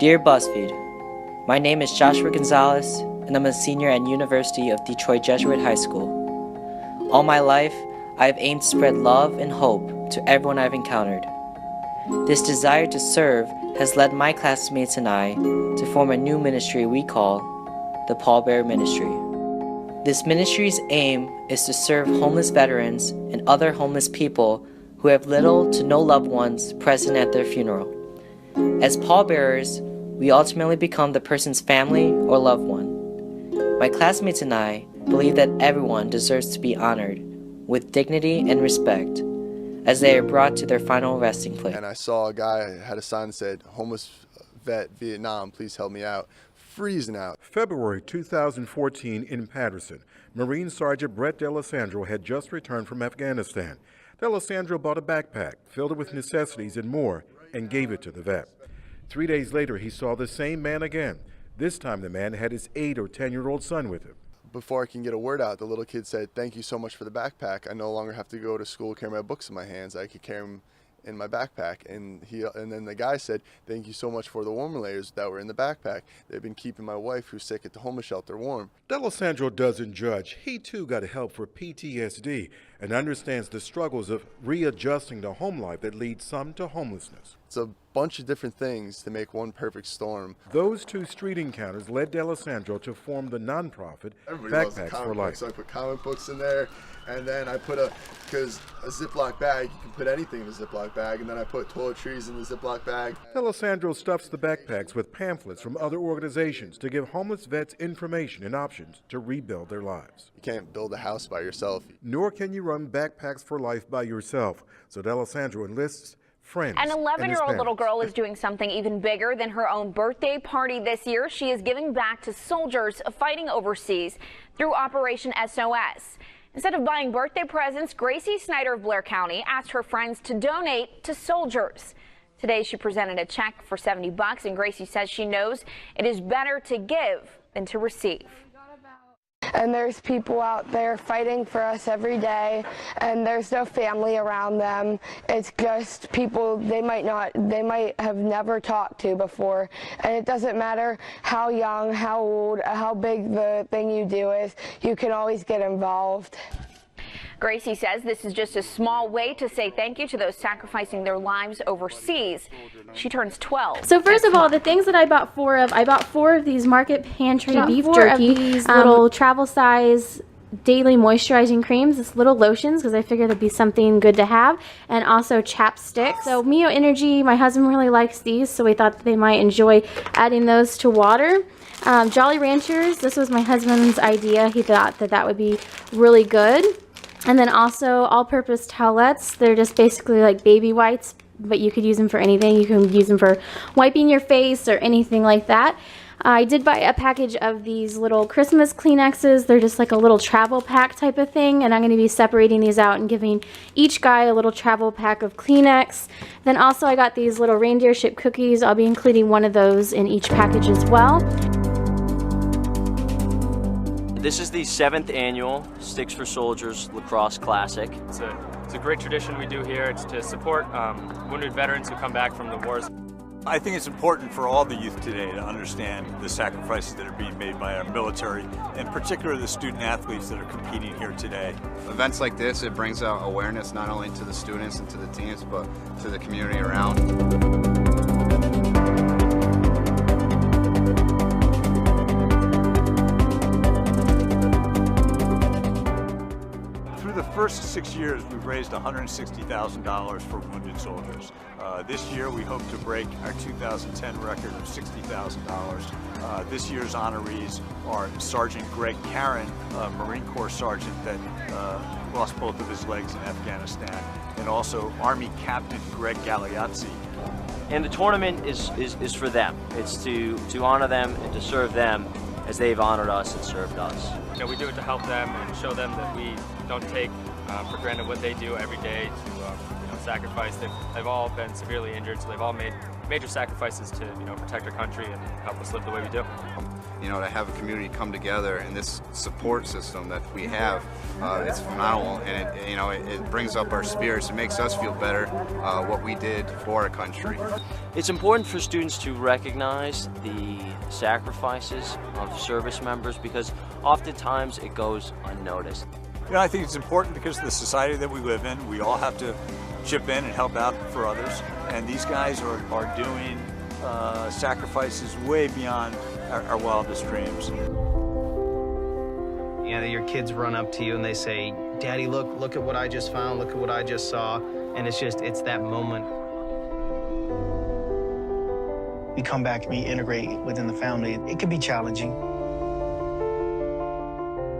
Dear BuzzFeed, my name is Joshua Gonzalez, and I'm a senior at University of Detroit Jesuit High School. All my life, I have aimed to spread love and hope to everyone I've encountered. This desire to serve has led my classmates and I to form a new ministry we call the Paul Bear Ministry. This ministry's aim is to serve homeless veterans and other homeless people who have little to no loved ones present at their funeral. As pallbearers, we ultimately become the person's family or loved one. My classmates and I believe that everyone deserves to be honored with dignity and respect as they are brought to their final resting place. And I saw a guy had a sign that said, "Homeless vet, Vietnam, please help me out." Freezing out. February 2014 in Patterson, Marine Sergeant Brett D'Alessandro had just returned from Afghanistan. D'Alessandro bought a backpack, filled it with necessities and more, and gave it to the vet. 3 days later, he saw the same man again. This time the man had his 8 or 10-year-old son with him. Before I can get a word out, the little kid said, "Thank you so much for the backpack. I no longer have to go to school, carry my books in my hands. I could carry them in my backpack." And then the guy said, "Thank you so much for the warmer layers that were in the backpack. They've been keeping my wife, who's sick at the homeless shelter, warm." D'Alessandro doesn't judge. He too got help for PTSD and understands the struggles of readjusting to home life that leads some to homelessness. It's a bunch of different things to make one perfect storm. Those two street encounters led D'Alessandro to form the nonprofit Backpacks for Life. So I put comic books in there, and then I put because a Ziploc bag, you can put anything in a Ziploc bag, and then I put toiletries in the Ziploc bag. D'Alessandro stuffs the backpacks with pamphlets from other organizations to give homeless vets information and options to rebuild their lives. You can't build a house by yourself. Nor can you run Backpacks for Life by yourself. So D'Alessandro enlists friends. An 11-year-old little girl is doing something even bigger than her own birthday party this year. She is giving back to soldiers fighting overseas through Operation SOS. Instead of buying birthday presents, Gracie Snyder of Blair County asked her friends to donate to soldiers. Today she presented a check for $70, and Gracie says she knows it is better to give than to receive. And there's people out there fighting for us every day, and there's no family around them. It's just people they might have never talked to before. And it doesn't matter how young, how old, how big the thing you do is, you can always get involved. Gracie says this is just a small way to say thank you to those sacrificing their lives overseas. She turns 12. So first of all, the things that I bought I bought 4 of these Market Pantry beef jerky, these little travel size daily moisturizing creams, this little lotions, because I figured it'd be something good to have, and also chapsticks. So Mio Energy, my husband really likes these, so we thought that they might enjoy adding those to water. Jolly Ranchers, this was my husband's idea. He thought that that would be really good. And then also all-purpose towelettes. They're just basically like baby wipes, but you could use them for anything. You can use them for wiping your face or anything like that. I did buy a package of these little Christmas Kleenexes. They're just like a little travel pack type of thing, and I'm going to be separating these out and giving each guy a little travel pack of Kleenex. Then also I got these little reindeer shaped cookies. I'll be including one of those in each package as well. This is the 7th annual Sticks for Soldiers Lacrosse Classic. It's a great tradition we do here. It's to support wounded veterans who come back from the wars. I think it's important for all the youth today to understand the sacrifices that are being made by our military, and particularly the student athletes that are competing here today. Events like this, it brings out awareness not only to the students and to the teams, but to the community around. The first 6 years, we've raised $160,000 for wounded soldiers. This year, we hope to break our 2010 record of $60,000. This year's honorees are Sergeant Greg Caron, a Marine Corps sergeant that lost both of his legs in Afghanistan, and also Army Captain Greg Galeazzi. And the tournament is for them. It's to honor them and to serve them as they've honored us and served us. You know, we do it to help them and show them that we don't take for granted what they do every day to sacrifice. They've all been severely injured, so they've all made major sacrifices to protect our country and help us live the way we do. you know, to have a community come together and this support system that we have, it's phenomenal, and it brings up our spirits. It makes us feel better what we did for our country. It's important for students to recognize the sacrifices of service members because oftentimes it goes unnoticed. You know, I think it's important because of the society that we live in. We all have to chip in and help out for others, and these guys are doing sacrifices way beyond our wildest dreams. You know, your kids run up to you and they say, "Daddy, look at what I just found, look at what I just saw," and it's that moment. You come back and reintegrate within the family. It can be challenging.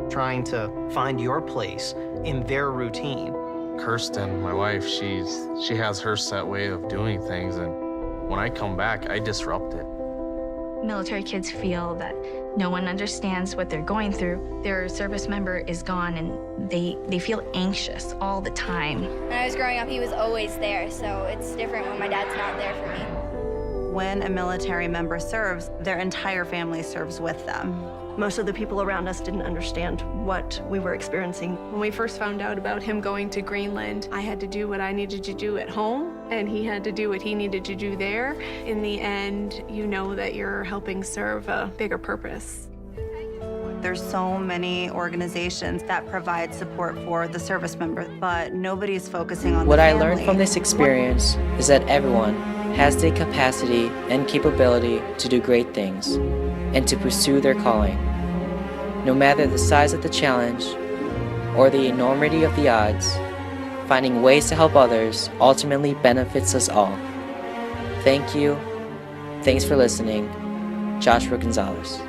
Trying to find your place in their routine. Kirsten, my wife, she has her set way of doing things, and when I come back, I disrupt it. Military kids feel that no one understands what they're going through. Their service member is gone and they feel anxious all the time. When I was growing up, he was always there, so it's different when my dad's not there for me. When a military member serves, their entire family serves with them. Most of the people around us didn't understand what we were experiencing. When we first found out about him going to Greenland, I had to do what I needed to do at home, and he had to do what he needed to do there. In the end, you know that you're helping serve a bigger purpose. There's so many organizations that provide support for the service member, but nobody's focusing on What the I family. learned from this experience is that everyone has the capacity and capability to do great things and to pursue their calling. No matter the size of the challenge or the enormity of the odds, finding ways to help others ultimately benefits us all. Thank you. Thanks for listening. Joshua Gonzalez.